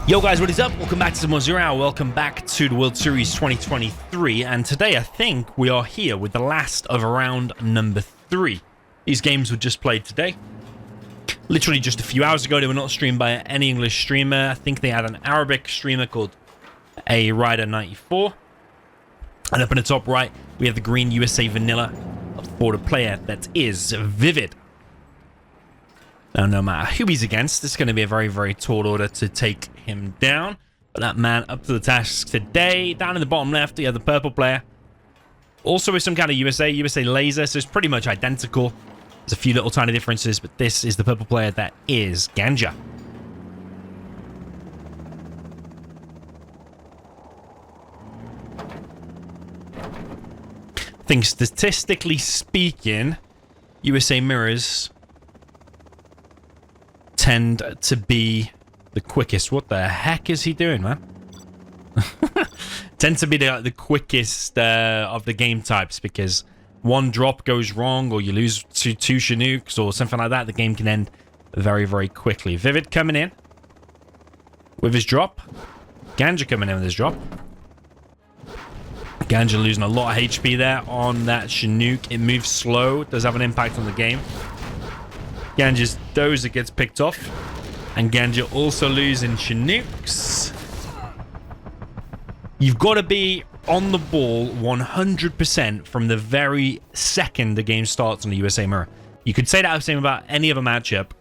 Yo guys, what is up? Welcome back to some more Zero Hour. Welcome back to the World Series 2023. And today I think we are here with the last of round number 3. These games were just played today. Literally just a few hours ago. They were not streamed by any English streamer. I think they had an Arabic streamer called A Rider 94. And up in the top right, we have the green USA Vanilla for the player that is ViViD. Now, no matter who he's against, it's going to be a very, very tall order to take him down. But that man up to the task today. Down in the bottom left, you have the purple player. Also with some kind of USA laser, so it's pretty much identical. There's a few little tiny differences, but this is the purple player that is Ganja. I think statistically speaking, USA mirrors tend to be the quickest. What the heck is he doing, man? Tend to be the quickest of the game types, because one drop goes wrong or you lose two Chinooks or something like that, the game can end very, very quickly. ViViD coming in with his drop. Ganja coming in with his drop. Ganja losing a lot of HP there on that Chinook. It moves slow, does have an impact on the game. Ganja's dozer gets picked off. And Ganja also losing Chinooks. You've got to be on the ball 100% from the very second the game starts on the USA mirror. You could say that same about any other matchup,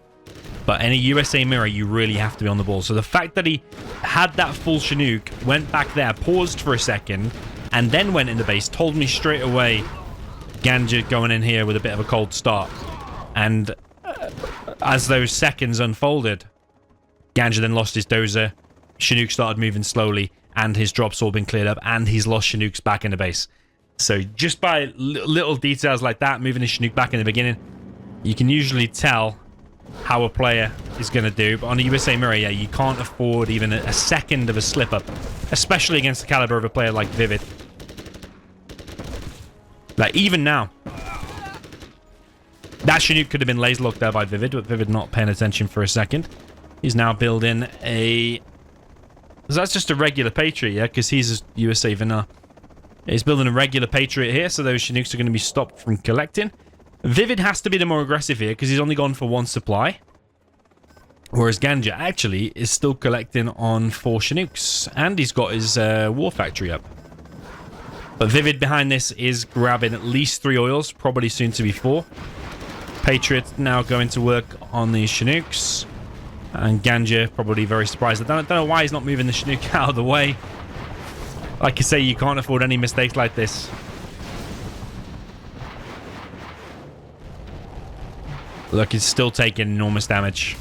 but any USA mirror, you really have to be on the ball. So the fact that he had that full Chinook, went back there, paused for a second, and then went into base, told me straight away Ganja going in here with a bit of a cold start. And as those seconds unfolded, Ganja then lost his dozer, Chinook started moving slowly, and his drop's all been cleared up, and he's lost Chinooks back in the base. So just by little details like that, moving his Chinook back in the beginning, you can usually tell how a player is going to do. But on a USA mirror, yeah, you can't afford even a second of a slip-up, especially against the caliber of a player like ViViD. Like, even now, that Chinook could have been laser locked there by ViViD, but ViViD not paying attention for a second. He's now building a... That's just a regular Patriot, yeah? Because he's a USA Vanilla. He's building a regular Patriot here, so those Chinooks are going to be stopped from collecting. ViViD has to be the more aggressive here, because he's only gone for 1 supply. Whereas Ganja actually is still collecting on 4 Chinooks. And he's got his War Factory up. But ViViD behind this is grabbing at least 3 oils, probably soon to be 4. Patriot now going to work on these Chinooks. And Ganja probably very surprised. I don't know why he's not moving the Chinook out of the way. Like I say, you can't afford any mistakes like this. Look, he's still taking enormous damage.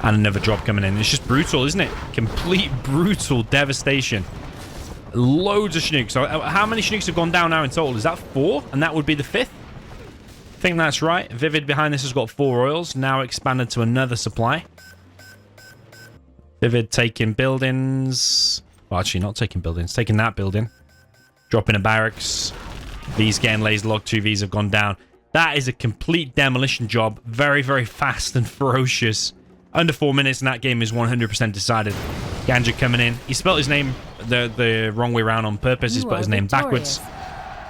And another drop coming in. It's just brutal, isn't it? Complete brutal devastation. Loads of Chinooks. So how many Chinooks have gone down now in total? Is that 4? And that would be the 5th? I think that's right. ViViD behind this has got 4 oils, now expanded to another supply. ViViD taking buildings. Well, actually, not taking buildings. Taking that building. Dropping a barracks. V's getting laser locked. 2 V's have gone down. That is a complete demolition job. Very, very fast and ferocious. Under 4 minutes, and that game is 100% decided. Ganja coming in. He spelled his name the wrong way around on purpose. He's put his name backwards.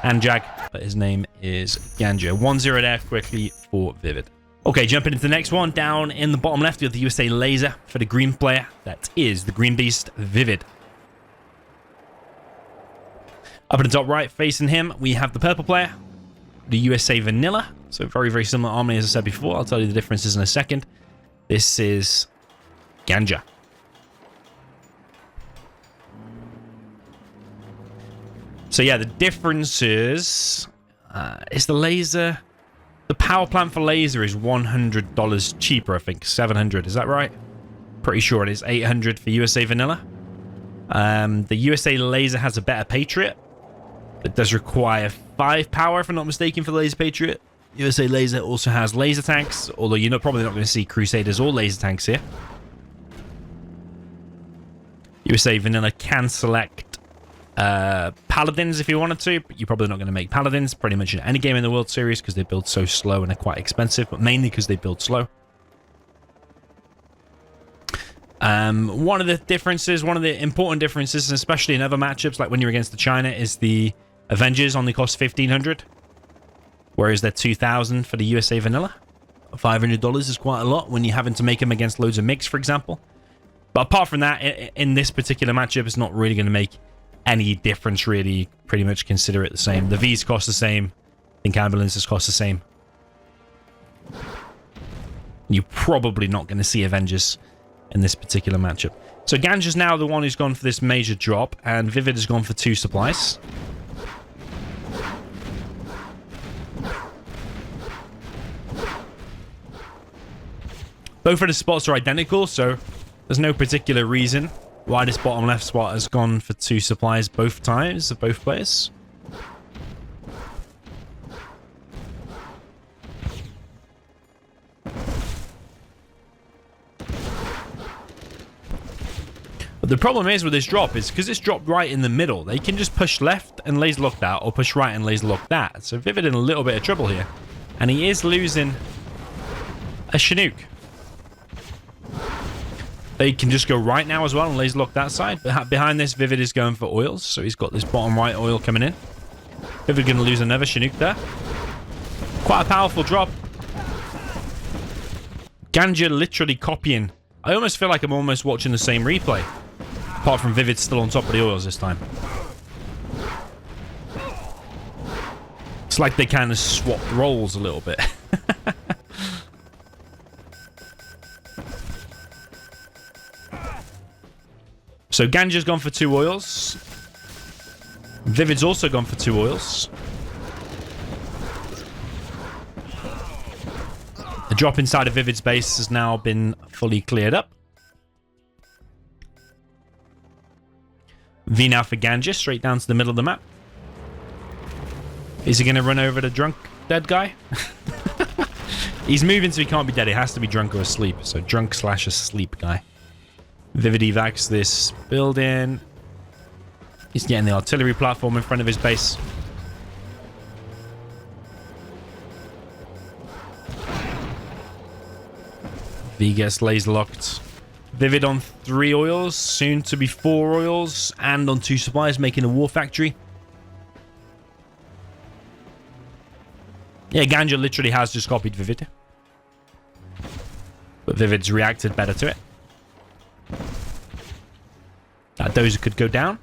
And Jag, but his name is Ganja. 1-0 there quickly for ViViD. Okay, jumping into the next one. Down in the bottom left, you have the USA Laser for the green player. That is the green beast, ViViD. Up in the top right, facing him, we have the purple player, the USA Vanilla. So very, very similar army as I said before. I'll tell you the differences in a second. This is Ganja. So yeah, the difference is the laser. The power plant for laser is $100 cheaper, I think. $700, is that right? Pretty sure it is. $800 for USA Vanilla. The USA Laser has a better Patriot. It does require 5 power, if I'm not mistaken, for the Laser Patriot. USA Laser also has laser tanks, although you're probably not going to see Crusaders or laser tanks here. USA Vanilla can select Paladins if you wanted to, but you're probably not going to make Paladins pretty much in any game in the World Series because they build so slow and they're quite expensive, but mainly because they build slow. One of the important differences, especially in other matchups, like when you're against the China, is the Avengers only cost 1,500, whereas they're 2,000 for the USA Vanilla. $500 is quite a lot when you're having to make them against loads of MiGs, for example. But apart from that, in this particular matchup, it's not really going to make any difference, really. Pretty much consider it the same. The Vs cost the same. I think ambulances cost the same. You're probably not going to see Avengers in this particular matchup. So Ganja's now the one who's gone for this major drop, and ViViD has gone for 2 supplies. Both of the spots are identical, so there's no particular reason why this bottom left spot has gone for 2 supplies both times of both players. But the problem is with this drop is because it's dropped right in the middle, they can just push left and laser lock that, or push right and laser lock that. So ViViD in a little bit of trouble here. And he is losing a Chinook. They can just go right now as well and laser lock that side. But behind this, ViViD is going for oils. So he's got this bottom right oil coming in. ViViD going to lose another Chinook there. Quite a powerful drop. Ganja literally copying. I almost feel like I'm almost watching the same replay. Apart from ViViD still on top of the oils this time. It's like they kind of swapped roles a little bit. So Ganja's gone for 2 oils. ViViD's also gone for 2 oils. The drop inside of ViViD's base has now been fully cleared up. V now for Ganja, straight down to the middle of the map. Is he going to run over the drunk dead guy? He's moving so he can't be dead. It has to be drunk or asleep. So drunk / asleep guy. ViViD evacs this building. He's getting the artillery platform in front of his base. V gets laser locked. ViViD on 3 oils, soon to be 4 oils, and on 2 supplies, making a war factory. Yeah, Ganja literally has just copied ViViD. But ViViD's reacted better to it. That dozer could go down.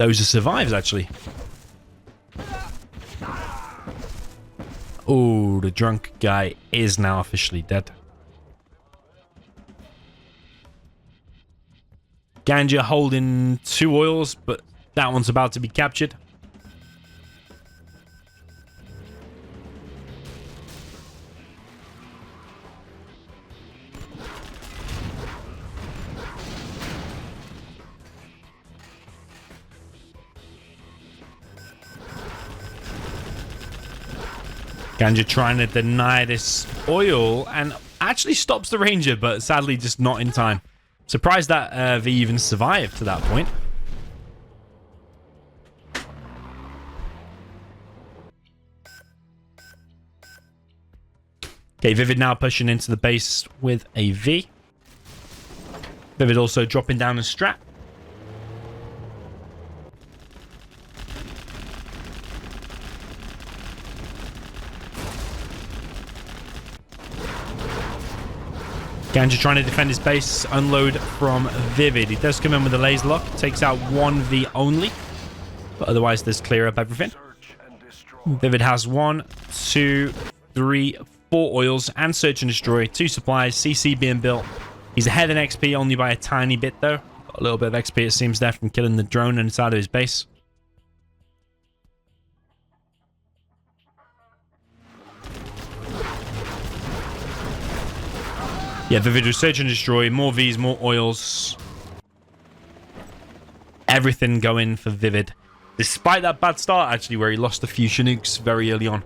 Dozer survives, actually. Oh, the drunk guy is now officially dead. Ganja holding 2 oils, but that one's about to be captured. Ganja trying to deny this oil and actually stops the Ranger, but sadly just not in time. Surprised that V even survived to that point. Okay, ViViD now pushing into the base with a V. ViViD also dropping down a strat. Ganja trying to defend his base, unload from ViViD. He does come in with a laser lock, takes out 1V only, but otherwise there's clear up everything. ViViD has 1, 2, 3, 4 oils and search and destroy, 2 supplies, CC being built. He's ahead in XP only by a tiny bit though. Got a little bit of XP it seems there from killing the drone inside of his base. Yeah, ViViD was search and destroy, more Vs, more oils. Everything going for ViViD. Despite that bad start, actually, where he lost a few Chinooks very early on.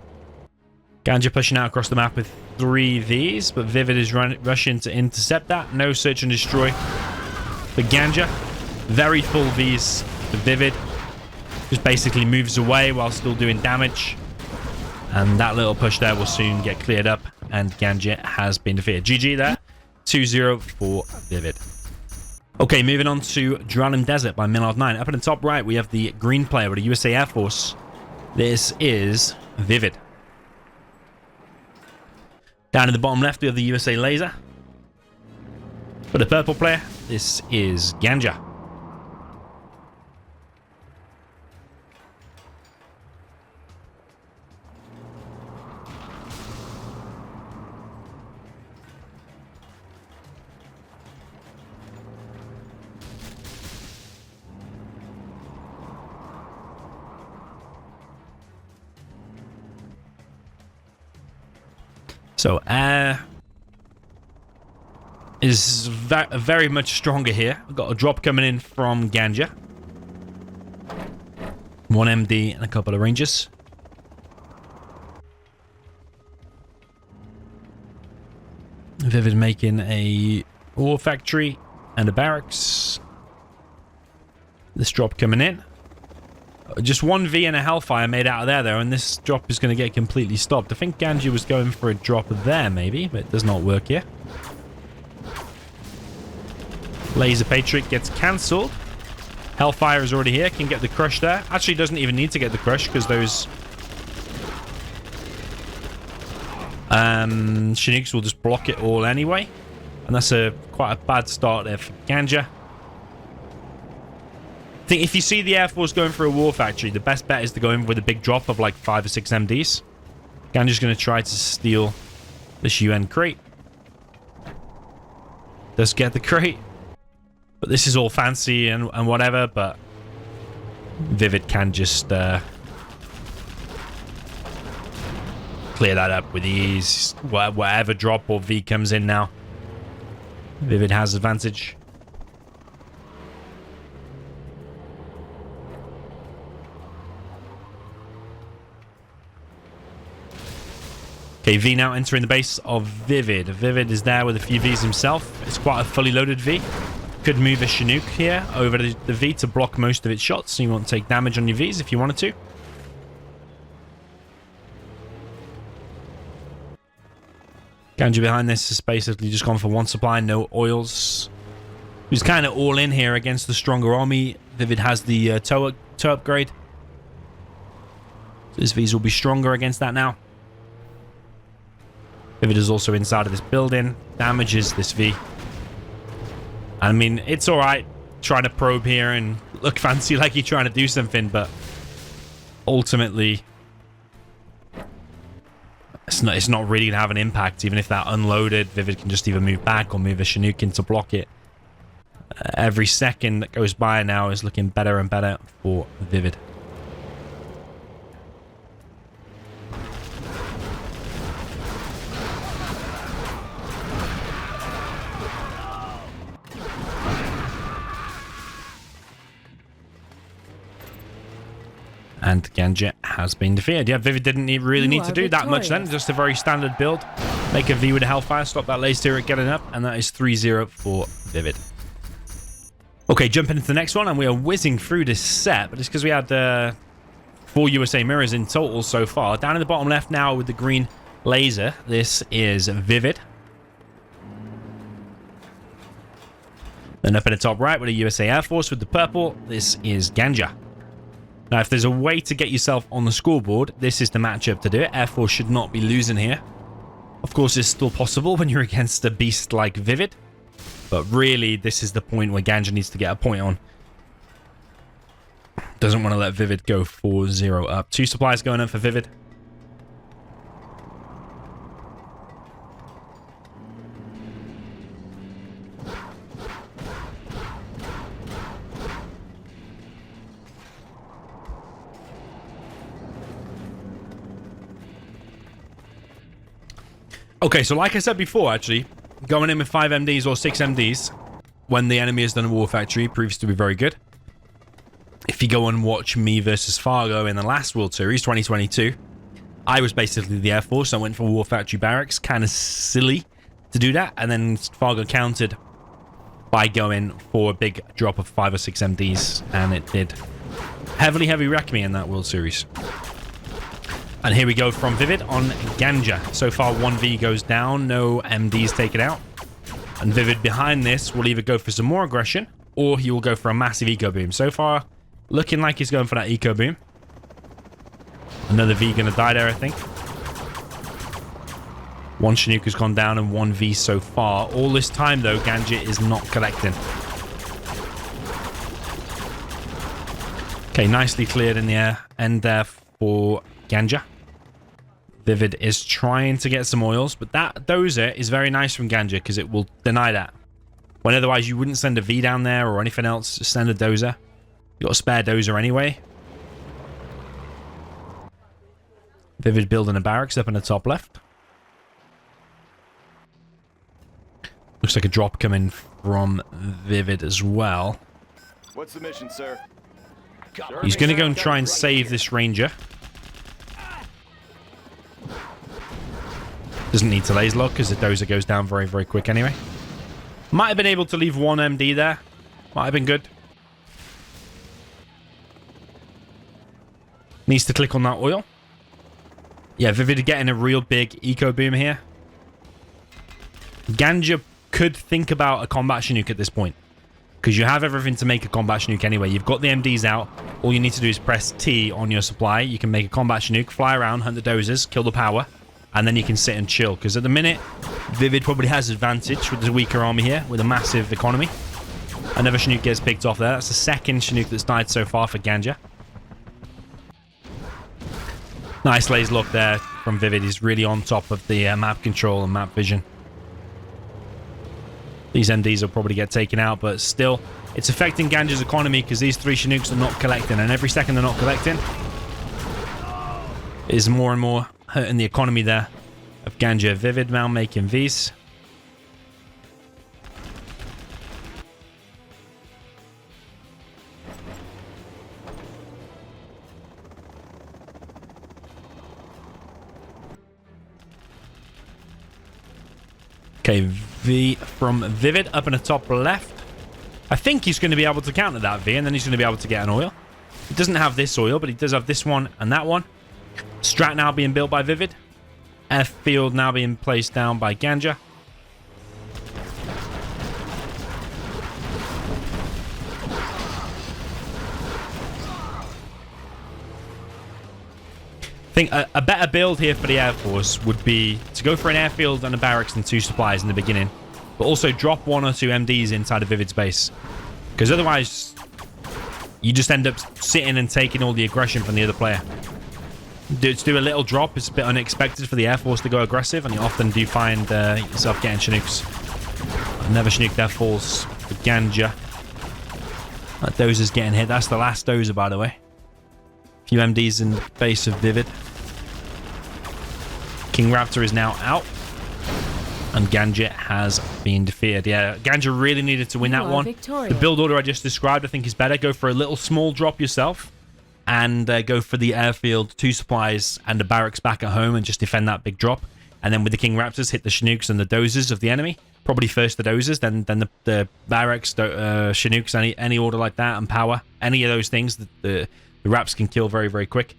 Ganja pushing out across the map with 3 Vs, but ViViD is rushing to intercept that. No search and destroy for Ganja. Very full Vs for ViViD. Just basically moves away while still doing damage. And that little push there will soon get cleared up. and Ganja has been defeated. GG there. 2-0 for ViViD. Okay, moving on to Drowning Desert by Millard9. Up in the top right, we have the green player with the USA Air Force. This is ViViD. Down in the bottom left, we have the USA Laser. For the purple player, this is Ganja. So Air is very much stronger here. We've got a drop coming in from Ganja. 1 MD and a couple of Rangers. ViViD making a ore factory and a barracks. This drop coming in. Just 1V and a Hellfire made out of there, though, and this drop is going to get completely stopped. I think Ganja was going for a drop there, maybe, but it does not work here. Laser Patriot gets cancelled. Hellfire is already here, can get the crush there. Actually, doesn't even need to get the crush, because those Chinooks will just block it all anyway. And that's quite a bad start there for Ganja. I think if you see the Air Force going for a war factory, the best bet is to go in with a big drop of like 5 or 6 MDs. Ganja's going to try to steal this UN crate. Does get the crate. But this is all fancy and whatever, but ViViD can just clear that up with ease. Whatever drop or V comes in now, ViViD has advantage. Okay, V now entering the base of ViViD. ViViD is there with a few Vs himself. It's quite a fully loaded V. Could move a Chinook here over the V to block most of its shots, so you won't take damage on your Vs if you wanted to. Ganja behind this has basically just gone for one supply, no oils. He's kind of all in here against the stronger army. ViViD has the tow upgrade. So his Vs will be stronger against that now. ViViD is also inside of this building. Damages this V. I mean, it's alright trying to probe here and look fancy like you're trying to do something, but ultimately it's not really going to have an impact. Even if that unloaded, ViViD can just either move back or move a Chinook in to block it. Every second that goes by now is looking better and better for ViViD. And Ganja has been defeated. Yeah, ViViD didn't really need to do that much then. Just a very standard build. Make a V with a Hellfire, stop that laser turret getting up, and that is 3-0 for ViViD. Okay, jumping into the next one, and we are whizzing through this set, but it's because we had 4 USA mirrors in total so far. Down in the bottom left now with the green laser, this is ViViD. Then up in the top right with the USA Air Force with the purple, this is Ganja. Now, if there's a way to get yourself on the scoreboard, this is the matchup to do it. Air Force should not be losing here. Of course, it's still possible when you're against a beast like ViViD. But really, this is the point where Ganja needs to get a point on. Doesn't want to let ViViD go 4-0 up. 2 supplies going in for ViViD. Okay, so like I said before, actually, going in with 5 MDs or 6 MDs when the enemy has done a war factory proves to be very good. If you go and watch me versus Fargo in the last World Series, 2022, I was basically the Air Force. I went for war factory barracks. Kind of silly to do that. And then Fargo countered by going for a big drop of 5 or 6 MDs. And it did heavily wreck me in that World Series. And here we go from ViViD on Ganja. So far, 1v goes down. No MDs taken out. And ViViD behind this will either go for some more aggression or he will go for a massive eco boom. So far, looking like he's going for that eco boom. Another V gonna die there, I think. One Chinook has gone down and 1v so far. All this time, though, Ganja is not collecting. Okay, nicely cleared in the air. End there for Ganja. ViViD is trying to get some oils, but that dozer is very nice from Ganja because it will deny that. When otherwise you wouldn't send a V down there or anything else, just send a dozer. You got a spare dozer anyway. ViViD building a barracks up in the top left. Looks like a drop coming from ViViD as well. What's the mission, sir? He's going to go and try and save this ranger. Doesn't need to laser lock because the dozer goes down very, very quick anyway. Might have been able to leave one MD there. Might have been good. Needs to click on that oil. Yeah, ViViD getting a real big eco boom here. Ganja could think about a combat Chinook at this point. Because you have everything to make a combat Chinook anyway. You've got the MDs out. All you need to do is press T on your supply. You can make a combat Chinook, fly around, hunt the dozers, kill the power. And then you can sit and chill. Because at the minute, ViViD probably has advantage with the weaker army here. With a massive economy. Another Chinook gets picked off there. That's the second Chinook that's died so far for Ganja. Nice laser lock there from ViViD. He's really on top of the map control and map vision. These MDs will probably get taken out, but still, it's affecting Ganja's economy because these three Chinooks are not collecting, and every second they're not collecting is more and more hurting the economy there of Ganja. ViViD now making Vs. Okay, V from ViViD up in the top left. I think he's going to be able to counter that V, and then he's going to be able to get an oil. He doesn't have this oil, but he does have this one and that one. Strat now being built by ViViD. Airfield now being placed down by Ganja. I think a better build here for the Air Force would be to go for an airfield and a barracks and 2 supplies in the beginning, but also drop 1 or 2 MDs inside of ViViD's base, because otherwise you just end up sitting and taking all the aggression from the other player. To do a little drop is a bit unexpected for the Air Force to go aggressive, and you often do find yourself getting Chinooks. Another Chinook there falls for Ganja. That dozer's getting hit. That's the last dozer, by the way. A few MDs in the base of ViViD. King Raptor is now out. And Ganja has been defeated. Yeah, Ganja really needed to win that one. Victorious. The build order I just described, I think, is better. Go for a little small drop yourself. And go for the airfield, 2 supplies, and the barracks back at home and just defend that big drop. And then with the King Raptors, hit the Chinooks and the dozers of the enemy. Probably first the dozers, then the barracks, Chinooks, any order like that, and power. Any of those things, the Raps can kill very, very quick.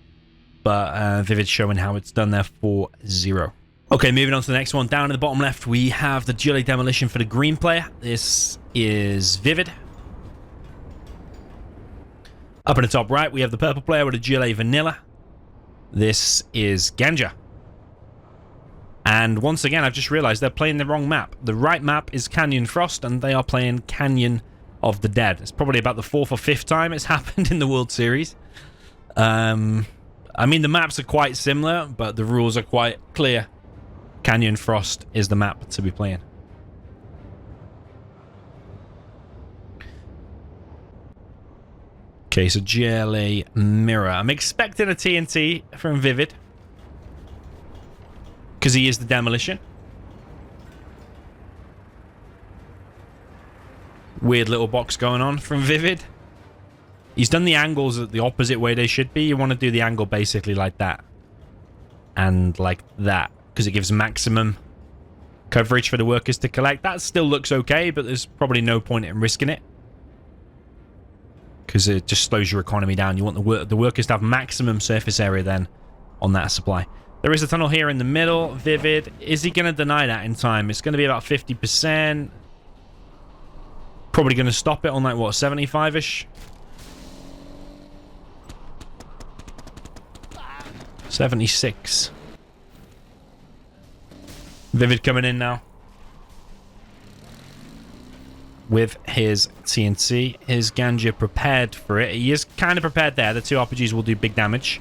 But ViViD's showing how it's done there for 0. Okay, moving on to the next one. Down in the bottom left, we have the GLA Demolition for the green player. This is ViViD. Up in the top right, we have the purple player with a GLA Vanilla. This is Ganja. And once again, I've just realized they're playing the wrong map. The right map is Canyon Frost, and they are playing Canyon of the Dead. It's probably about the 4th or 5th time it's happened in the World Series. I mean, the maps are quite similar, but the rules are quite clear. Canyon Frost is the map to be playing. Okay, so GLA Mirror. I'm expecting a TNT from ViViD, because he is the demolition. Weird little box going on from ViViD. He's done the angles the opposite way they should be. You want to do the angle basically like that. And like that. Because it gives maximum coverage for the workers to collect. That still looks okay, but there's probably no point in risking it. Because it just slows your economy down. You want the workers to have maximum surface area then. on that supply. There is a tunnel here in the middle. ViViD, is he going to deny that in time? It's going to be about 50%. Probably going to stop it on like, what, 75-ish? 76. ViViD coming in now with his TNT. His Ganja prepared for it. He is kind of prepared there. The two RPGs will do big damage.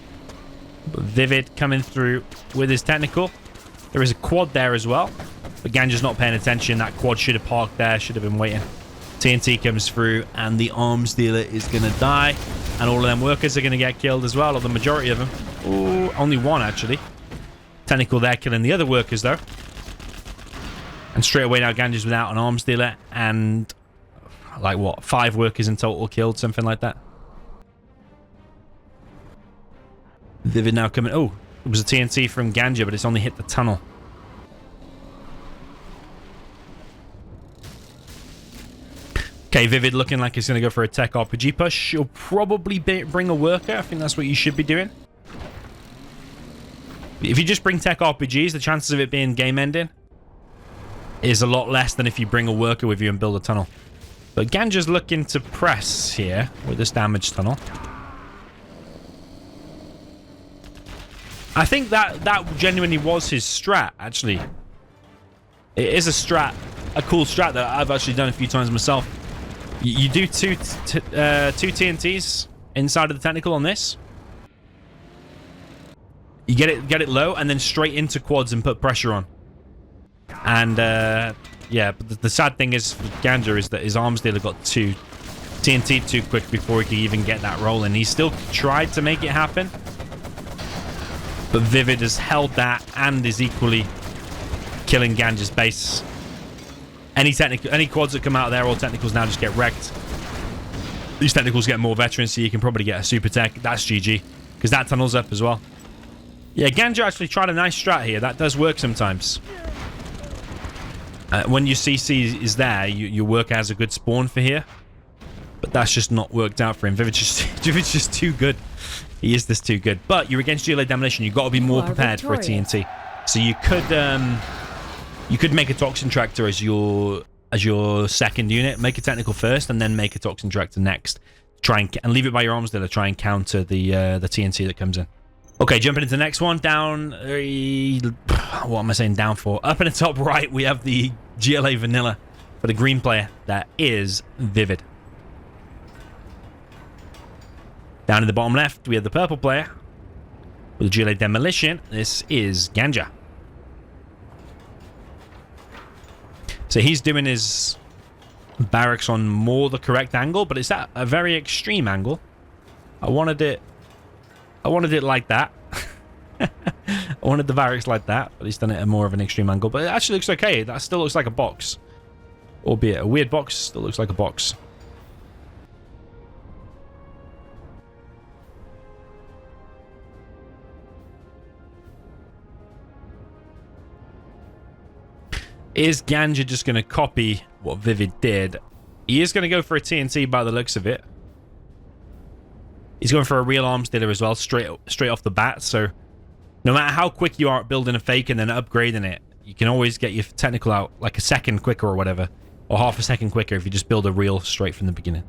But ViViD coming through with his technical. There is a quad there as well. But Ganja's not paying attention. That quad should have parked there. Should have been waiting. TNT comes through and the arms dealer is going to die. And all of them workers are going to get killed as well. Or the majority of them. Ooh, only one actually. Technical there killing the other workers though. And straight away now Ganja's without an arms dealer. And like what? 5 workers in total killed. Something like that. ViViD now coming. Oh, it was a TNT from Ganja, but it's only hit the tunnel. Okay, ViViD looking like he's going to go for a tech RPG push. He'll probably bring a worker. I think that's what you should be doing. If you just bring tech RPGs, the chances of it being game ending is a lot less than if you bring a worker with you and build a tunnel. But Ganja's looking to press here with this damaged tunnel. I think that genuinely was his strat, actually. It is a strat, a cool strat that I've actually done a few times myself. You do two TNTs inside of the technical on this. You get it low and then straight into quads and put pressure on. And yeah, but the sad thing is with Ganja is that his arms dealer got 2 TNT too quick before he could even get that rolling. He still tried to make it happen. But ViViD has held that and is equally killing Ganja's base. Any quads that come out of there, all technicals now just get wrecked. These technicals get more veterans, so you can probably get a super tech. That's GG. Because that tunnel's up as well. Yeah, Ganja actually tried a nice strat here. That does work sometimes. When your CC is there, your worker has a good spawn for here. But that's just not worked out for him. ViVid's just too good. He is this too good. But you're against GLA Demolition. You've got to be more prepared for a TNT. So you could make a Toxin Tractor as your second unit. Make a technical first, and then make a Toxin Tractor next. Try and leave it by your arms dealer. Try and counter the TNT that comes in. Okay, jumping into the next one. Down. What am I saying? Down for. Up in the top right, we have the GLA Vanilla for the green player. That is ViViD. Down in the bottom left, we have the purple player with GLA Demolition. This is Ganja. So he's doing his barracks on more the correct angle, but it's at a very extreme angle. I wanted it like that. I wanted the barracks like that, but he's done it at more of an extreme angle. But it actually looks okay. That still looks like a box. Albeit a weird box, still looks like a box. Is Ganja just going to copy what ViViD did? He is going to go for a TNT by the looks of it. He's going for a real arms dealer as well, straight off the bat. So no matter how quick you are at building a fake and then upgrading it, you can always get your technical out like a second quicker or whatever. Or half a second quicker if you just build a reel straight from the beginning.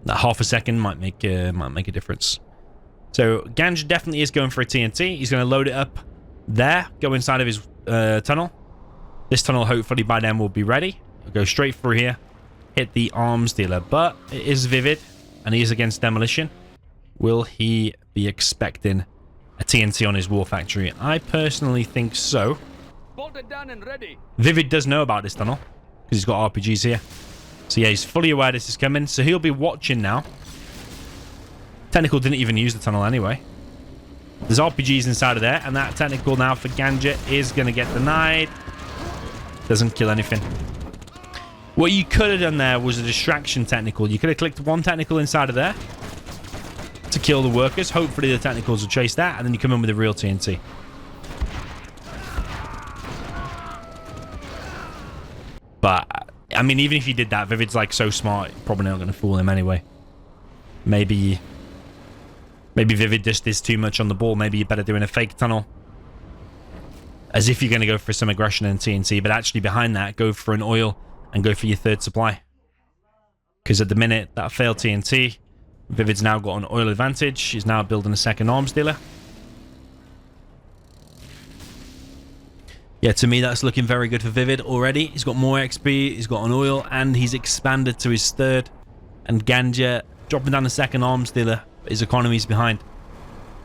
That half a second might make a difference. So Ganja definitely is going for a TNT. He's going to load it up there, go inside of his tunnel. This tunnel, hopefully, by then will be ready. We'll go straight through here. Hit the arms dealer. But it is ViViD, and he is against Demolition. Will he be expecting a TNT on his war factory? I personally think so. Bolted down and ready. ViViD does know about this tunnel, because he's got RPGs here. So yeah, he's fully aware this is coming. So he'll be watching now. Technical didn't even use the tunnel anyway. There's RPGs inside of there, and that technical now for Ganja is going to get denied. Doesn't kill anything. What you could have done there was a distraction technical. You could have clicked one technical inside of there to kill the workers. Hopefully the technicals will chase that, and then you come in with a real TNT. But, I mean, even if you did that, ViVid's like so smart, probably not going to fool him anyway. Maybe Maybe ViViD just is too much on the ball. Maybe you're better doing a fake tunnel. As if you're going to go for some aggression and TNT, but actually behind that, go for an oil and go for your third supply. Because at the minute, that failed TNT. ViViD's now got an oil advantage. He's now building a second arms dealer. Yeah, to me, that's looking very good for ViViD already. He's got more XP, he's got an oil, and he's expanded to his third. And Ganja dropping down the second arms dealer, but his economy's behind.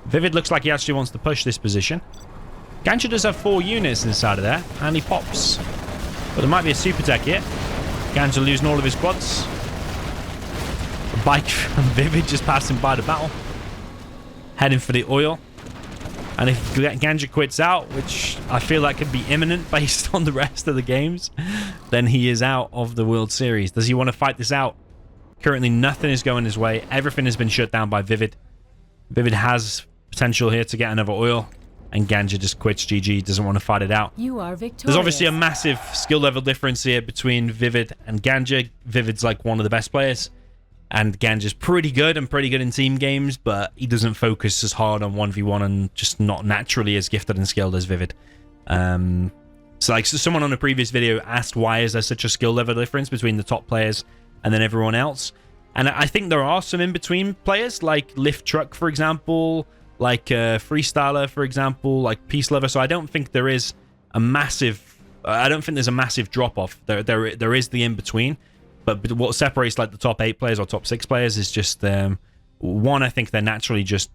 ViViD looks like he actually wants to push this position. Ganja does have 4 units inside of there, and he pops. But there might be a super tech here. Ganja losing all of his quads. A bike from ViViD just passing by the battle. Heading for the oil. And if Ganja quits out, which I feel like could be imminent based on the rest of the games, then he is out of the World Series. Does he want to fight this out? Currently, nothing is going his way. Everything has been shut down by ViViD. ViViD has potential here to get another oil. And Ganja just quits. GG, doesn't want to fight it out. You are victorious. There's obviously a massive skill level difference here between ViViD and Ganja. ViViD's like one of the best players. And Ganja's pretty good in team games, but he doesn't focus as hard on 1v1 and just not naturally as gifted and skilled as ViViD. So someone on a previous video asked why is there such a skill level difference between the top players and then everyone else. And I think there are some in-between players, like Lift Truck, for example, like Freestyler, for example, like Peace Lover. So I don't think there is a massive... I don't think there's a massive drop-off. There is the in-between. But what separates like the top 8 players or top 6 players is just one, I think they're naturally just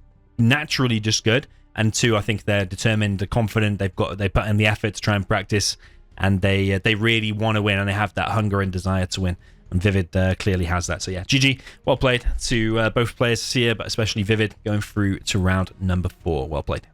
good, and 2, I think they're determined, they're confident, they put in the effort to try and practice, and they really want to win, and they have that hunger and desire to win. And ViViD clearly has that. So yeah, GG, well played to both players here, but especially ViViD going through to round number 4. Well played.